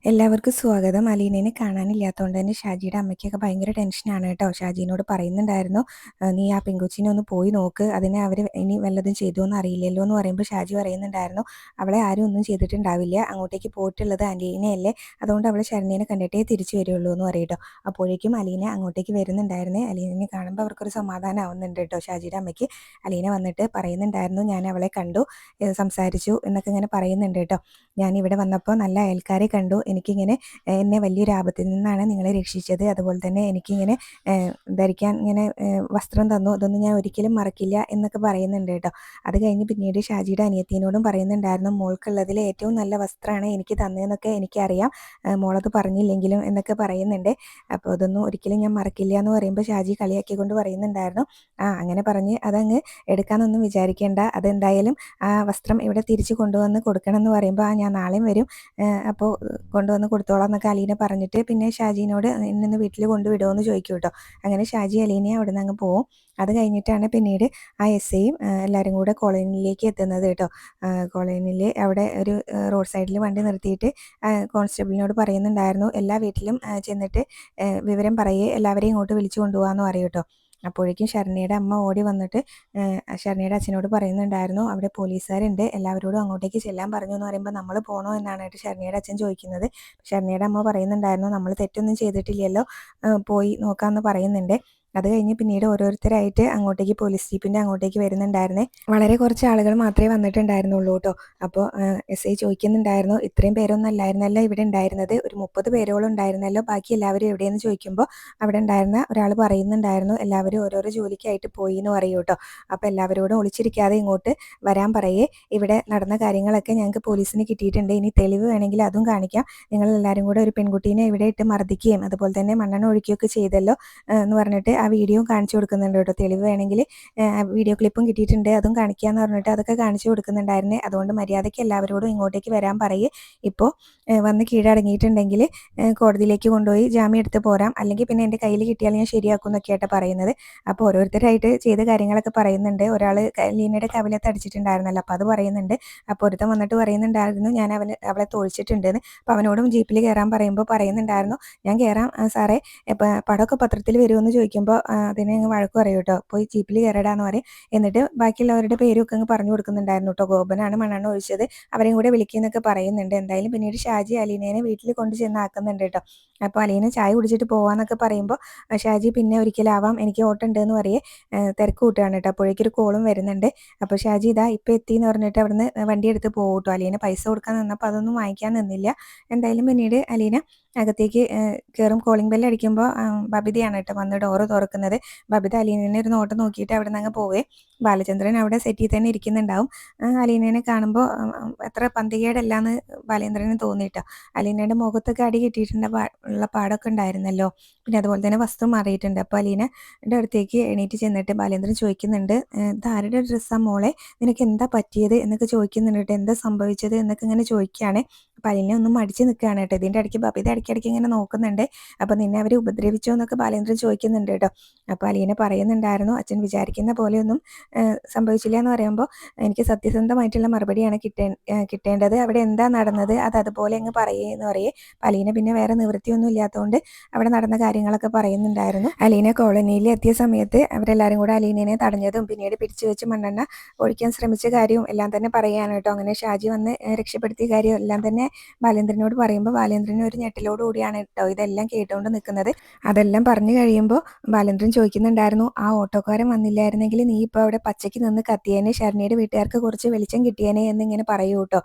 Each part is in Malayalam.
എല്ലാവർക്കും സ്വാഗതം. അലീനേനെ കാണാനില്ലാത്തതുകൊണ്ട് തന്നെ ഷാജിയുടെ അമ്മയ്ക്കൊക്കെ ഭയങ്കര ടെൻഷനാണ് കേട്ടോ. ഷാജീനോട് പറയുന്നുണ്ടായിരുന്നു, നീ ആ പെങ്കൊച്ചിനെ ഒന്ന് പോയി നോക്ക്, അതിനെ അവർ ഇനി വല്ലതും ചെയ്തോന്ന് അറിയില്ലല്ലോ എന്ന് പറയുമ്പോൾ ഷാജി പറയുന്നുണ്ടായിരുന്നു, അവളെ ആരും ഒന്നും ചെയ്തിട്ടുണ്ടാവില്ല, അങ്ങോട്ടേക്ക് പോയിട്ടുള്ളത് അലീനയല്ലേ, അതുകൊണ്ട് അവൾ ശരണ്യനെ കണ്ടിട്ടേ തിരിച്ചു വരുള്ളൂ എന്ന് പറയും കേട്ടോ. അപ്പോഴേക്കും അലീന അങ്ങോട്ടേക്ക് വരുന്നുണ്ടായിരുന്നേ. അലീനയെ കാണുമ്പോൾ അവർക്കൊരു സമാധാനം ആവുന്നുണ്ട് കേട്ടോ ഷാജിയുടെ അമ്മയ്ക്ക്. അലീന വന്നിട്ട് പറയുന്നുണ്ടായിരുന്നു, ഞാൻ അവളെ കണ്ടു, സംസാരിച്ചു എന്നൊക്കെ ഇങ്ങനെ പറയുന്നുണ്ട് കേട്ടോ. ഞാനിവിടെ വന്നപ്പോൾ നല്ല അയൽക്കാരെ കണ്ടു, എനിക്കിങ്ങനെ എന്നെ വലിയൊരു ആപത്തിൽ നിന്നാണ് നിങ്ങളെ രക്ഷിച്ചത്, അതുപോലെ തന്നെ എനിക്കിങ്ങനെ ധരിക്കാൻ ഇങ്ങനെ വസ്ത്രം തന്നു, അതൊന്നും ഞാൻ ഒരിക്കലും മറക്കില്ല എന്നൊക്കെ പറയുന്നുണ്ട് കേട്ടോ. അത് കഴിഞ്ഞ് പിന്നീട് ഷാജിയുടെ അനിയത്തിനോടും പറയുന്നുണ്ടായിരുന്നു, മോൾക്കുള്ളതിൽ ഏറ്റവും നല്ല വസ്ത്രമാണ് എനിക്ക് തന്നതെന്നൊക്കെ എനിക്കറിയാം, മോളത് പറഞ്ഞില്ലെങ്കിലും എന്നൊക്കെ പറയുന്നുണ്ട്. അപ്പോൾ അതൊന്നും ഒരിക്കലും ഞാൻ മറക്കില്ല എന്ന് പറയുമ്പോൾ ഷാജി കളിയാക്കിക്കൊണ്ട് പറയുന്നുണ്ടായിരുന്നു, അങ്ങനെ പറഞ്ഞ് അതങ്ങ് എടുക്കാനൊന്നും വിചാരിക്കേണ്ട, അതെന്തായാലും ആ വസ്ത്രം ഇവിടെ തിരിച്ചു കൊണ്ടുവന്ന് കൊടുക്കണം എന്ന് പറയുമ്പോൾ ഞാൻ നാളെയും വരും, അപ്പോൾ കൊണ്ടുവന്ന് കൊടുത്തോളാം എന്നൊക്കെ അലീന പറഞ്ഞിട്ട് പിന്നെ ഷാജീനോട് ഇന്ന് വീട്ടിൽ കൊണ്ടുവിടുമോ എന്ന് ചോദിക്കും കേട്ടോ. അങ്ങനെ ഷാജി അലീനയെ അവിടെ നിന്ന് അങ്ങ് പോവും. അത് കഴിഞ്ഞിട്ടാണ് പിന്നീട് ആ എസ്ഐയും എല്ലാവരും കൂടെ കോളനിയിലേക്ക് എത്തുന്നത് കേട്ടോ. കോളനിയിൽ അവിടെ ഒരു റോഡ് സൈഡിൽ വണ്ടി നിർത്തിയിട്ട് കോൺസ്റ്റബിളിനോട് പറയുന്നുണ്ടായിരുന്നു, എല്ലാ വീട്ടിലും ചെന്നിട്ട് വിവരം പറയേ, എല്ലാവരെയും ഇങ്ങോട്ട് വിളിച്ചു കൊണ്ടുപോകാമെന്ന് പറയും കേട്ടോ. അപ്പോഴേക്കും ശരണ്യയുടെ അമ്മ ഓടി വന്നിട്ട് ശരണ്യയുടെ അച്ഛനോട് പറയുന്നുണ്ടായിരുന്നു, അവിടെ പോലീസുകാരുണ്ട്, എല്ലാവരോടും അങ്ങോട്ടേക്ക് ചെല്ലാൻ പറഞ്ഞു എന്ന് പറയുമ്പോൾ നമ്മൾ പോകണോ എന്നാണ് ശരണ്യയുടെ അച്ഛൻ ചോദിക്കുന്നത്. ശരണ്യയുടെ അമ്മ പറയുന്നുണ്ടായിരുന്നു, നമ്മൾ തെറ്റൊന്നും ചെയ്തിട്ടില്ലല്ലോ, പോയി നോക്കാമെന്ന് പറയുന്നുണ്ട്. അത് കഴിഞ്ഞ് പിന്നീട് ഓരോരുത്തരായിട്ട് അങ്ങോട്ടേക്ക് പോലീസ് ജീപ്പിൻ്റെ അങ്ങോട്ടേക്ക് വരുന്നുണ്ടായിരുന്നേ. വളരെ കുറച്ച് ആളുകൾ മാത്രമേ വന്നിട്ടുണ്ടായിരുന്നുള്ളൂ കേട്ടോ. അപ്പോൾ എസ് ഐ ചോദിക്കുന്നുണ്ടായിരുന്നു, ഇത്രയും പേരൊന്നും അല്ലായിരുന്നല്ലോ ഇവിടെ ഉണ്ടായിരുന്നത്, ഒരു 30 പേരോളം ഉണ്ടായിരുന്നല്ലോ, ബാക്കി എല്ലാവരും എവിടെയെന്ന് ചോദിക്കുമ്പോൾ അവിടെ ഉണ്ടായിരുന്ന ഒരാൾ പറയുന്നുണ്ടായിരുന്നു, എല്ലാവരും ഓരോരോ ജോലിക്കായിട്ട് പോയി എന്ന് പറയൂ കേട്ടോ. അപ്പോൾ എല്ലാവരോടും ഒളിച്ചിരിക്കാതെ ഇങ്ങോട്ട് വരാൻ പറയേ, ഇവിടെ നടന്ന കാര്യങ്ങളൊക്കെ ഞങ്ങൾക്ക് പോലീസിന് കിട്ടിയിട്ടുണ്ട്, ഇനി തെളിവ് വേണമെങ്കിൽ അതും കാണിക്കാം, നിങ്ങൾ എല്ലാവരും കൂടെ ഒരു പെൺകുട്ടീനെ ഇവിടെ ഇട്ട് മർദ്ദിക്കുകയും അതുപോലെ തന്നെ മണ്ണെണ്ണ ഒഴിക്കുകയൊക്കെ ചെയ്തല്ലോ എന്ന് പറഞ്ഞിട്ട് ആ വീഡിയോ കാണിച്ചു കൊടുക്കുന്നുണ്ട് കേട്ടോ. തെളിവ് വേണമെങ്കിൽ വീഡിയോ ക്ലിപ്പും കിട്ടിയിട്ടുണ്ട്, അതും കാണിക്കാമെന്ന് പറഞ്ഞിട്ട് അതൊക്കെ കാണിച്ചു കൊടുക്കുന്നുണ്ടായിരുന്നേ. അതുകൊണ്ട് മര്യാദയ്ക്ക് എല്ലാവരോടും ഇങ്ങോട്ടേക്ക് വരാൻ പറയേ, ഇപ്പോൾ വന്ന് കീഴടങ്ങിയിട്ടുണ്ടെങ്കിൽ കോടതിയിലേക്ക് കൊണ്ടുപോയി ജാമ്യം എടുത്ത് പോരാം, അല്ലെങ്കിൽ പിന്നെ എൻ്റെ കയ്യിൽ കിട്ടിയാൽ ഞാൻ ശരിയാക്കും എന്നൊക്കെയായിട്ട് പറയുന്നത്. അപ്പോൾ ഓരോരുത്തരായിട്ട് ചെയ്ത കാര്യങ്ങളൊക്കെ പറയുന്നുണ്ട്. ഒരാൾ ലീനയുടെ കവിലത്ത് അടിച്ചിട്ടുണ്ടായിരുന്നല്ലോ, അപ്പോൾ അത് പറയുന്നുണ്ട്. അപ്പോൾ ഒരുത്തൻ വന്നിട്ട് പറയുന്നുണ്ടായിരുന്നു, ഞാൻ അവളെ തോൽച്ചിട്ടുണ്ടെന്ന്. അപ്പോൾ അവനോടും ജീപ്പിൽ കയറാൻ പറയുമ്പോൾ പറയുന്നുണ്ടായിരുന്നു, ഞാൻ കയറാം സാറേ, ഇപ്പം പടമൊക്കെ പത്രത്തിൽ വരുമെന്ന് ചോദിക്കുമ്പോൾ അതിനെ അങ്ങ് വഴക്ക് പറയും കേട്ടോ, പോയി ജീപ്പിൽ കയറടാന്ന് പറയും. എന്നിട്ട് ബാക്കിയുള്ളവരുടെ പേരൊക്കെ അങ്ങ് പറഞ്ഞു കൊടുക്കുന്നുണ്ടായിരുന്നു കേട്ടോ. ഗോപനാണ് മണ്ണെണ്ണ ഒഴിച്ചത്, അവരെയും കൂടെ വിളിക്കുന്നൊക്കെ പറയുന്നുണ്ട്. എന്തായാലും പിന്നീട് ഷാജി അലീനേനെ വീട്ടിൽ കൊണ്ട് ചെന്നാക്കുന്നുണ്ട് കേട്ടോ. അപ്പോൾ അലീന ചായ കുടിച്ചിട്ട് പോവാന്നൊക്കെ പറയുമ്പോൾ ഷാജി പിന്നെ ഒരിക്കലാവാം, എനിക്ക് ഓട്ടമുണ്ട് എന്ന് പറയേ തിരക്ക് കൂട്ടുകയാണ് കേട്ടോ. അപ്പോഴേക്കൊരു കോളും വരുന്നുണ്ട്. അപ്പോൾ ഷാജി ഇതാ ഇപ്പം എത്തി എന്ന് പറഞ്ഞിട്ട് അവിടുന്ന് വണ്ടി എടുത്ത് പോകും കേട്ടോ. അലീന പൈസ കൊടുക്കാൻ നിന്നപ്പോൾ അതൊന്നും വാങ്ങിക്കാൻ നിന്നില്ല. എന്തായാലും പിന്നീട് അലീന അകത്തേക്ക് കയറും. കോളിംഗ് ബെല്ല് അടിക്കുമ്പോൾ ബബിതയാണ് കേട്ടോ വന്ന് ഡോറ് തുറക്കുന്നത്. ബബിത അലീനനെ ഒരു നോട്ടം നോക്കിയിട്ട് അവിടെ നിന്ന് അങ്ങ് പോവേ. ബാലചന്ദ്രൻ അവിടെ സെറ്റിൽ തന്നെ ഇരിക്കുന്നുണ്ടാവും. അലീനനെ കാണുമ്പോൾ അത്ര പന്തികേടല്ലാന്ന് ബാലേന്ദ്രന് തോന്നിയിട്ടോ. അലീനയുടെ മുഖത്തൊക്കെ അടി കിട്ടിയിട്ടുണ്ട്, ഉള്ള പാടൊക്കെ ഉണ്ടായിരുന്നല്ലോ, പിന്നെ അതുപോലെ തന്നെ വസ്ത്രം മാറിയിട്ടുണ്ട്. അപ്പോൾ അലീനയുടെ അടുത്തേക്ക് എണീറ്റ് ചെന്നിട്ട് ബാലേന്ദ്രൻ ചോദിക്കുന്നുണ്ട്, ഇതാരുടെ ഡ്രസ്സാ മോളെ, നിനക്ക് എന്താ പറ്റിയത് എന്നൊക്കെ ചോദിക്കുന്നുണ്ട് കേട്ടോ. എന്താ സംഭവിച്ചത് എന്നൊക്കെ ഇങ്ങനെ ചോദിക്കുകയാണ്. അപ്പോൾ അലീന ഒന്നും മടിച്ച് നിൽക്കുകയാണ് കേട്ടോ. ഇതിൻ്റെ ഇടയ്ക്ക് ബബിത ഇടയ്ക്കിടയ്ക്ക് ഇങ്ങനെ നോക്കുന്നുണ്ട്. അപ്പോൾ നിന്നെ അവർ ഉപദ്രവിച്ചോ എന്നൊക്കെ ബാലേന്ദ്രൻ ചോദിക്കുന്നുണ്ട് കേട്ടോ. അപ്പോൾ അലീന പറയുന്നുണ്ടായിരുന്നു, അച്ഛൻ വിചാരിക്കുന്ന പോലെയൊന്നും സംഭവിച്ചില്ല എന്ന് പറയുമ്പോൾ എനിക്ക് സത്യസന്ധമായിട്ടുള്ള മറുപടിയാണ് കിട്ടേണ്ടത്, അവിടെ എന്താ നടന്നത് അത് അതുപോലെ അങ്ങ് പറയുമെന്ന് പറയേ. അലീന പിന്നെ വേറെ നിവൃത്തിയൊന്നും ഇല്ലാത്തതുകൊണ്ട് അവിടെ നടന്ന കാര്യങ്ങളൊക്കെ പറയുന്നുണ്ടായിരുന്നു. അലീന കോളനിയിൽ എത്തിയ സമയത്ത് അവരെല്ലാവരും കൂടെ അലീനയെ തടഞ്ഞതും പിന്നീട് പിടിച്ചു വെച്ച് മണ്ണെണ്ണ ഒഴിക്കാൻ ശ്രമിച്ച കാര്യവും എല്ലാം തന്നെ പറയുകയാണ് കേട്ടോ. അങ്ങനെ ഷാജി വന്ന് രക്ഷപ്പെടുത്തിയ കാര്യം എല്ലാം തന്നെ ബാലേന്ദ്രനോട് പറയുമ്പോൾ ബാലേന്ദ്രന് ഒരു ഞെട്ടലോട് കൂടിയാണ് കേട്ടോ ഇതെല്ലാം കേട്ടുകൊണ്ട് നിൽക്കുന്നത്. അതെല്ലാം പറഞ്ഞു കഴിയുമ്പോൾ ബാലേന്ദ്രൻ ചോദിക്കുന്നുണ്ടായിരുന്നു, ആ ഓട്ടോക്കാരൻ വന്നില്ലായിരുന്നെങ്കിൽ നീ ഇപ്പോൾ അവിടെ പച്ചയ്ക്ക് നിന്ന് കത്തിയേനെ, ശരണ്യയുടെ വീട്ടുകാർക്ക് കുറച്ച് വെളിച്ചം കിട്ടിയേനെ എന്നിങ്ങനെ പറയൂ കേട്ടോ.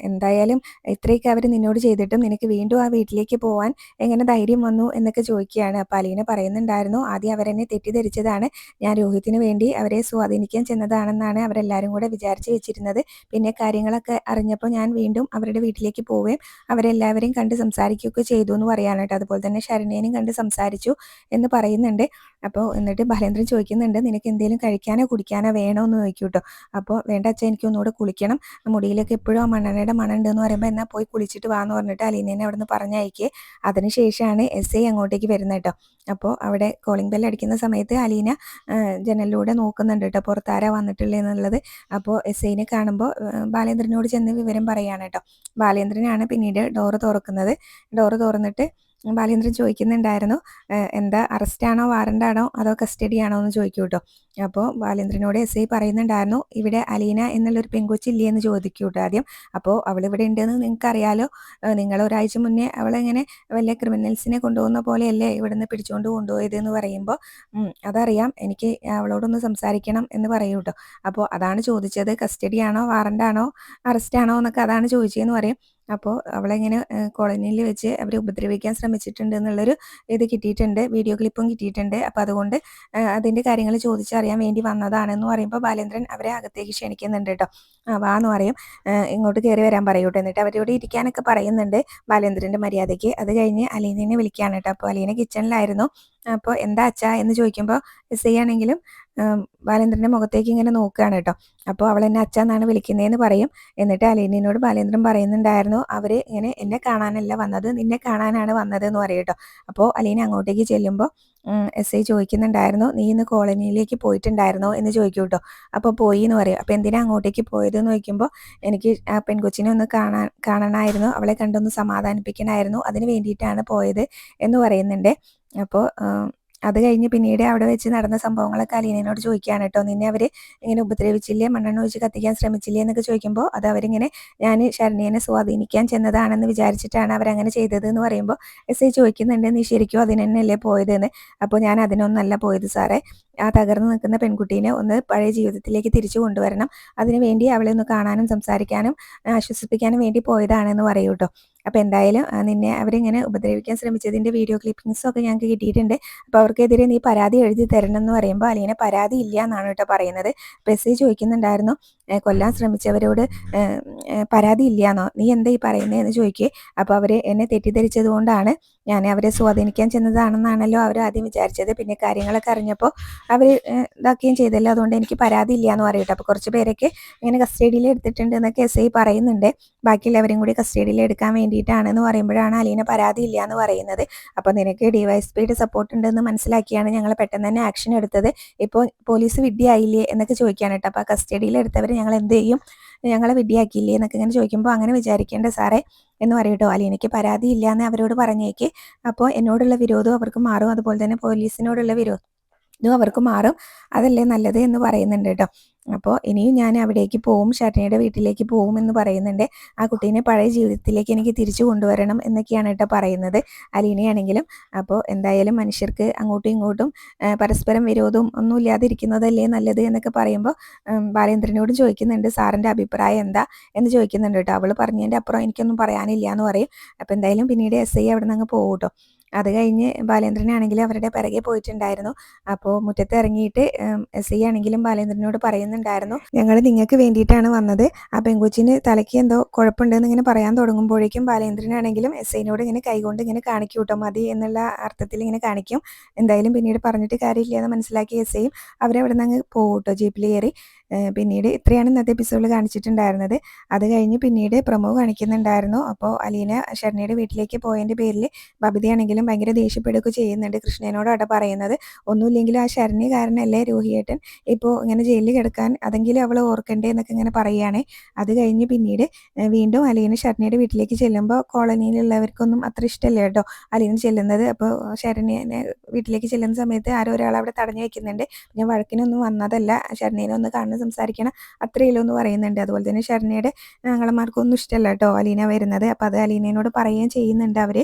എന്തായാലും ഇത്രയൊക്കെ അവർ നിന്നോട് ചെയ്തിട്ടും നിനക്ക് വീണ്ടും ആ വീട്ടിലേക്ക് പോകാൻ എങ്ങനെ ധൈര്യം വന്നു എന്നൊക്കെ ചോദിക്കുകയാണ്. അപ്പോൾ അലീന പറയുന്നുണ്ടായിരുന്നു, ആദ്യം അവരെന്നെ തെറ്റിദ്ധരിച്ചതാണ്, ഞാൻ രോഹിത്തിന് വേണ്ടി അവരെ സ്വാധീനിക്കാൻ ചെന്നതാണെന്നാണ് അവരെല്ലാവരും കൂടെ വിചാരിച്ച് വെച്ചിരുന്നത്. പിന്നെ കാര്യങ്ങളൊക്കെ അറിഞ്ഞപ്പോൾ ഞാൻ വീണ്ടും അവരുടെ വീട്ടിലേക്ക് പോവുകയും അവരെല്ലാവരെയും കണ്ട് സംസാരിക്കുകയും സമാധാനിപ്പിക്കുകയൊക്കെ ചെയ്തു എന്ന് പറയാനായിട്ട്. അതുപോലെ തന്നെ ശരണ്യനെയും കണ്ട് സംസാരിച്ചു എന്ന് പറയുന്നുണ്ട്. അപ്പോൾ എന്നിട്ട് ബാലേന്ദ്രൻ ചോദിക്കുന്നുണ്ട്, നിനക്ക് എന്തെങ്കിലും കഴിക്കാനോ കുടിക്കാനോ വേണോ എന്ന് ചോദിക്കും കേട്ടോ. അപ്പോൾ വേണ്ട അച്ഛാ, എനിക്ക് ഒന്നുകൂടെ കുളിക്കണം, മുടിയിലൊക്കെ എപ്പോഴും ആ മണ്ണെണ്ണയുടെ മണം ഉണ്ടെന്ന് പറയുമ്പോൾ എന്നാൽ പോയി കുളിച്ചിട്ട് വാന്ന് പറഞ്ഞിട്ട് അലീനേനെ അവിടെ നിന്ന് പറഞ്ഞയക്കുക. അതിനുശേഷമാണ് എസ് ഐ അങ്ങോട്ടേക്ക് വരുന്നത് കേട്ടോ. അപ്പോൾ അവിടെ കോളിംഗ് ബെൽ അടിക്കുന്ന സമയത്ത് അലീന ജനലിലൂടെ നോക്കുന്നുണ്ട് കേട്ടോ, പുറത്താരാ വന്നിട്ടുള്ളത് എന്നുള്ളത്. അപ്പോൾ എസ് ഐനെ കാണുമ്പോൾ ബാലേന്ദ്രനോട് ചെന്ന് വിവരം പറയുകയാണ് കേട്ടോ. ബാലേന്ദ്രനാണ് പിന്നീട് ഡോറ് തുറക്കുന്നത്. ഡോറ് തുറന്നിട്ട് ബാലേന്ദ്രൻ ചോദിക്കുന്നുണ്ടായിരുന്നു, എന്താ അറസ്റ്റാണോ വാറണ്ടാണോ അതോ കസ്റ്റഡി ആണോ എന്ന് ചോദിക്കൂ കേട്ടോ. അപ്പോൾ ബാലേന്ദ്രനോട് എസ് ഐ പറയുന്നുണ്ടായിരുന്നു, ഇവിടെ അലീന എന്നുള്ളൊരു പെൺകൊച്ചില്ലേ എന്ന് ചോദിക്കൂ കേട്ടോ ആദ്യം. അപ്പോൾ അവളിവിടെ ഉണ്ടെന്ന് നിങ്ങൾക്കറിയാലോ, നിങ്ങൾ ഒരാഴ്ച മുന്നേ അവളെങ്ങനെ വല്ല ക്രിമിനൽസിനെ കൊണ്ടുപോകുന്ന പോലെയല്ലേ ഇവിടുന്ന് പിടിച്ചുകൊണ്ട് കൊണ്ടുപോയത് എന്ന് പറയുമ്പോൾ അതറിയാം, എനിക്ക് അവളോടൊന്ന് സംസാരിക്കണം എന്ന് പറയൂ കേട്ടോ. അപ്പോൾ അതാണ് ചോദിച്ചത്, കസ്റ്റഡി ആണോ വാറണ്ടാണോ അറസ്റ്റാണോ എന്നൊക്കെ അതാണ് ചോദിച്ചതെന്ന് പറയും. അപ്പോൾ അവളെങ്ങനെ കോളനിയിൽ വെച്ച് അവർ ഉപദ്രവിക്കാൻ ശ്രമിച്ചിട്ടുണ്ട് എന്നുള്ളൊരു ഇത് കിട്ടിയിട്ടുണ്ട്, വീഡിയോ ക്ലിപ്പും കിട്ടിയിട്ടുണ്ട്. അപ്പോൾ അതുകൊണ്ട് അതിൻ്റെ കാര്യങ്ങൾ ചോദിച്ചറിയാൻ വേണ്ടി വന്നതാണെന്ന് പറയുമ്പോൾ ബാലേന്ദ്രൻ അവരെ അകത്തേക്ക് ക്ഷണിക്കുന്നുണ്ട് കേട്ടോ. വാ എന്ന് പറയും, ഇങ്ങോട്ട് കയറി വരാൻ പറയൂ കേട്ടോ. എന്നിട്ട് അവരോട് ഇരിക്കാനൊക്കെ പറയുന്നുണ്ട് ബാലേന്ദ്രൻ്റെ മര്യാദയ്ക്ക്. അത് കഴിഞ്ഞ് അലീനയെ വിളിക്കുകയാണ് കേട്ടോ. അപ്പോൾ അലീന കിച്ചണിലായിരുന്നു. അപ്പോൾ എന്താ അച്ഛാ എന്ന് ചോദിക്കുമ്പോൾ എസ് ഐ ആണെങ്കിലും ബാലേന്ദ്രൻ്റെ മുഖത്തേക്ക് ഇങ്ങനെ നോക്കുകയാണ് കേട്ടോ. അപ്പോൾ അവൾ എന്നെ അച്ഛ എന്നാണ് വിളിക്കുന്നതെന്ന് പറയും. എന്നിട്ട് അലീനയോട് ബാലേന്ദ്രൻ പറയുന്നുണ്ടായിരുന്നു, അവർ ഇങ്ങനെ എന്നെ കാണാനല്ല വന്നത്, നിന്നെ കാണാനാണ് വന്നത് എന്ന് പറയും കേട്ടോ. അപ്പോൾ അലീന അങ്ങോട്ടേക്ക് ചെല്ലുമ്പോൾ എസ് ഐ ചോദിക്കുന്നുണ്ടായിരുന്നു, നീ ഇന്ന് കോളനിയിലേക്ക് പോയിട്ടുണ്ടായിരുന്നോ എന്ന് ചോദിക്കും കേട്ടോ. അപ്പോൾ പോയി എന്ന് പറയും. അപ്പോൾ എന്തിനാ അങ്ങോട്ടേക്ക് പോയതെന്ന് ചോദിക്കുമ്പോൾ എനിക്ക് ആ പെൺകൊച്ചിനെ ഒന്ന് കാണണമായിരുന്നു, അവളെ കണ്ടൊന്ന് സമാധാനിപ്പിക്കണമായിരുന്നു, അതിന് വേണ്ടിയിട്ടാണ് പോയത് എന്ന് പറയുന്നുണ്ട്. അപ്പോൾ അത് കഴിഞ്ഞ് പിന്നീട് അവിടെ വെച്ച് നടന്ന സംഭവങ്ങളൊക്കെ അലീനയോട് ചോദിക്കുകയാണ് കേട്ടോ. നിന്നെ അവർ ഇങ്ങനെ ഉപദ്രവിച്ചില്ലേ, മണ്ണെണ്ണ ഒഴിച്ച് കത്തിക്കാൻ ശ്രമിച്ചില്ലേ എന്നൊക്കെ ചോദിക്കുമ്പോൾ അത് അവരിങ്ങനെ ഞാൻ ശരണ്യനെ സ്വാധീനിക്കാൻ ചെന്നതാണെന്ന് വിചാരിച്ചിട്ടാണ് അവരങ്ങനെ ചെയ്തത് എന്ന് പറയുമ്പോൾ എസ് ഐ ചോദിക്കുന്നുണ്ട്, നീ ശരിക്കും അതിന് തന്നെയല്ലേ പോയതെന്ന്. അപ്പോൾ ഞാൻ അതിനൊന്നല്ല പോയത് സാറേ, ആ തകർന്നു നിൽക്കുന്ന പെൺകുട്ടീനെ ഒന്ന് പഴയ ജീവിതത്തിലേക്ക് തിരിച്ചു കൊണ്ടുവരണം, അതിനുവേണ്ടി അവളെ ഒന്ന് കാണാനും സംസാരിക്കാനും ആശ്വസിപ്പിക്കാനും വേണ്ടി പോയതാണെന്ന് പറയൂ കേട്ടോ. അപ്പോൾ എന്തായാലും നിന്നെ അവരിങ്ങനെ ഉപദ്രവിക്കാൻ ശ്രമിച്ചതിൻ്റെ വീഡിയോ ക്ലിപ്പിംഗ്സൊക്കെ ഞങ്ങൾക്ക് കിട്ടിയിട്ടുണ്ട്. അപ്പോൾ അവർക്കെതിരെ നീ പരാതി എഴുതി തരണം എന്ന് പറയുമ്പോൾ അലീന പരാതി ഇല്ല എന്നാണ് കേട്ടോ പറയുന്നത്. അപ്പോൾ എസ് ഐ ചോദിക്കുന്നുണ്ടായിരുന്നു, കൊല്ലാൻ ശ്രമിച്ചവരോട് പരാതി ഇല്ലയെന്നോ, നീ എന്താ ഈ പറയുന്നതെന്ന് ചോദിക്കുക. അപ്പോൾ അവർ എന്നെ തെറ്റിദ്ധരിച്ചത് കൊണ്ടാണ്, ഞാൻ അവരെ സ്വാധീനിക്കാൻ ചെന്നതാണെന്നാണല്ലോ അവർ ആദ്യം വിചാരിച്ചത്, പിന്നെ കാര്യങ്ങളൊക്കെ അറിഞ്ഞപ്പോൾ അവർ ഇതാക്കുകയും ചെയ്തല്ലോ, അതുകൊണ്ട് എനിക്ക് പരാതി ഇല്ല എന്ന് പറയട്ടെ. അപ്പോൾ കുറച്ച് പേരൊക്കെ ഇങ്ങനെ കസ്റ്റഡിയിൽ എടുത്തിട്ടുണ്ട് എന്നൊക്കെ എസ് ഐ പറയുന്നുണ്ട്. ബാക്കിയുള്ളവരും കൂടി കസ്റ്റഡിയിൽ എടുക്കാൻ വേണ്ടിയിട്ടാണെന്ന് പറയുമ്പോഴാണ് അലീന പരാതി ഇല്ല എന്ന് പറയുന്നത്. അപ്പോൾ നിനക്ക് ഡിവൈഎസ്പിയുടെ സപ്പോർട്ട് ഉണ്ടെന്ന് മനസ്സിലാക്കിയാണ് ഞങ്ങൾ പെട്ടെന്ന് തന്നെ ആക്ഷൻ എടുത്തത്, ഇപ്പോൾ പോലീസ് വിഡ്ഢിയായില്ലേ എന്നൊക്കെ ചോദിക്കാനായിട്ട്. അപ്പോൾ ആ കസ്റ്റഡിയിൽ എടുത്തവർ ഞങ്ങൾ എന്ത് ചെയ്യും, ഞങ്ങളെ വിഡ്ഢിയാക്കിയില്ലേ എന്നൊക്കെ ഇങ്ങനെ ചോദിക്കുമ്പോൾ അങ്ങനെ വിചാരിക്കേണ്ട സാറേ എന്ന് പറയട്ടോ. അലീനയ്ക്ക് പരാതി ഇല്ല എന്ന് അവരോട് പറഞ്ഞേക്ക്, അപ്പോൾ എന്നോടുള്ള വിരോധം അവർക്ക് മാറും, അതുപോലെ തന്നെ പോലീസിനോടുള്ള വിരോധം അവർക്ക് മാറും, അതല്ലേ നല്ലത് എന്ന് പറയുന്നുണ്ട് കേട്ടോ. അപ്പോൾ ഇനിയും ഞാൻ അവിടേക്ക് പോവും, ശരണ്യയുടെ വീട്ടിലേക്ക് പോവും എന്ന് പറയുന്നുണ്ട്. ആ കുട്ടീനെ പഴയ ജീവിതത്തിലേക്ക് എനിക്ക് തിരിച്ചു കൊണ്ടുവരണം എന്നൊക്കെയാണ് കേട്ടോ പറയുന്നത് അലീനയാണെങ്കിലും. അപ്പോൾ എന്തായാലും മനുഷ്യർക്ക് അങ്ങോട്ടും ഇങ്ങോട്ടും പരസ്പരം വിരോധവും ഒന്നും ഇല്ലാതിരിക്കുന്നതല്ലേ നല്ലത് എന്നൊക്കെ പറയുമ്പോൾ ബാലേന്ദ്രനോടും ചോദിക്കുന്നുണ്ട്, സാറിൻ്റെ അഭിപ്രായം എന്താ എന്ന് ചോദിക്കുന്നുണ്ട് കേട്ടോ. അവൾ പറഞ്ഞതിൻ്റെ അപ്പുറം എനിക്കൊന്നും പറയാനില്ല എന്ന് പറയും. അപ്പോൾ എന്തായാലും പിന്നീട് എസ് ഐ അവിടെ നിന്ന് അങ്ങ് പോകും കേട്ടോ. അത് കഴിഞ്ഞ് ബാലേന്ദ്രനാണെങ്കിൽ അവരുടെ പിറകെ പോയിട്ടുണ്ടായിരുന്നു. അപ്പോൾ മുറ്റത്ത് ഇറങ്ങിയിട്ട് എസ് ഐ ആണെങ്കിലും ബാലേന്ദ്രനോട് പറയുന്നുണ്ടായിരുന്നു, ഞങ്ങൾ നിങ്ങൾക്ക് വേണ്ടിയിട്ടാണ് വന്നത്, ആ പെൺകൊച്ചിന് തലയ്ക്ക് എന്തോ കുഴപ്പമുണ്ടെന്ന് ഇങ്ങനെ പറയാൻ തുടങ്ങുമ്പോഴേക്കും ബാലേന്ദ്രനാണെങ്കിലും എസ് ഐനോട് ഇങ്ങനെ കൈകൊണ്ട് ഇങ്ങനെ കാണിക്കും കേട്ടോ, മതി എന്നുള്ള അർത്ഥത്തിൽ ഇങ്ങനെ കാണിക്കും. എന്തായാലും പിന്നീട് പറഞ്ഞിട്ട് കാര്യമില്ല എന്ന് മനസ്സിലാക്കിയ എസ് ഐയും അവരവിടെ നിന്ന് അങ്ങ് പോകും കേട്ടോ, ജീപ്പിൽ കയറി. പിന്നീട് ഇത്രയാണ് ഇന്നത്തെ എപ്പിസോഡിൽ കാണിച്ചിട്ടുണ്ടായിരുന്നത്. അത് കഴിഞ്ഞ് പിന്നീട് പ്രൊമോ കാണിക്കുന്നുണ്ടായിരുന്നു. അപ്പോൾ അലീന ശരണ്യയുടെ വീട്ടിലേക്ക് പോയതിൻ്റെ പേരിൽ ബബിതയാണെങ്കിലും ഭയങ്കര ദേഷ്യപ്പെടുകയൊക്കെ ചെയ്യുന്നുണ്ട്. കൃഷ്ണനോടാണ് പറയുന്നത്, ഒന്നുമില്ലെങ്കിലും ആ ശരണ്യ കാരണമല്ലേ രോഹിയേട്ടൻ ഇപ്പോൾ ഇങ്ങനെ ജയിലിൽ കിടക്കാൻ, അതെങ്കിലും അവൾ ഓർക്കണ്ടേ എന്നൊക്കെ ഇങ്ങനെ പറയുകയാണ്. അത് കഴിഞ്ഞ് പിന്നീട് വീണ്ടും അലീന ശരണ്യയുടെ വീട്ടിലേക്ക് ചെല്ലുമ്പോൾ കോളനിയിലുള്ളവർക്കൊന്നും അത്ര ഇഷ്ടമല്ല കേട്ടോ അലീന ചെല്ലുന്നത്. അപ്പോൾ ശരണ്യനെ വീട്ടിലേക്ക് ചെല്ലുന്ന സമയത്ത് ആരോ ഒരാൾ അവിടെ തടഞ്ഞു വെക്കുന്നുണ്ട്. ഞാൻ വഴക്കിനൊന്നും വന്നതല്ല, ശരണ്യനെ ഒന്ന് കാണുന്ന സംസാരിക്കണം അത്രയല്ലോ എന്ന് പറയുന്നുണ്ട്. അതുപോലെ തന്നെ ശരണ്യയുടെ ഞങ്ങളമാർക്കൊന്നും ഇഷ്ടമല്ല കേട്ടോ അലീന വരുന്നത്. അപ്പോൾ അത് അലീനയോട് പറയുകയും ചെയ്യുന്നുണ്ട് അവർ,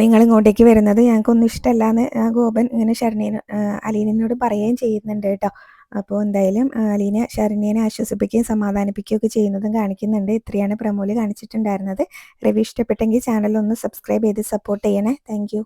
നിങ്ങൾ ഇങ്ങോട്ടേക്ക് വരുന്നത് ഞങ്ങൾക്കൊന്നും ഇഷ്ടമല്ല എന്ന് ഗോപൻ ഇങ്ങനെ അലീനയോട് പറയുകയും ചെയ്യുന്നുണ്ട് കേട്ടോ. അപ്പോൾ എന്തായാലും അലീന ശരണ്യനെ ആശ്വസിപ്പിക്കുകയും സമാധാനിപ്പിക്കുകയും ഒക്കെ ചെയ്യുന്നതും കാണിക്കുന്നുണ്ട്. ഇത്രയാണ് പ്രമോല് കാണിച്ചിട്ടുണ്ടായിരുന്നത്. റിവ്യൂ ഇഷ്ടപ്പെട്ടെങ്കിൽ ചാനൽ ഒന്ന് സബ്സ്ക്രൈബ് ചെയ്ത് സപ്പോർട്ട് ചെയ്യണേ. താങ്ക്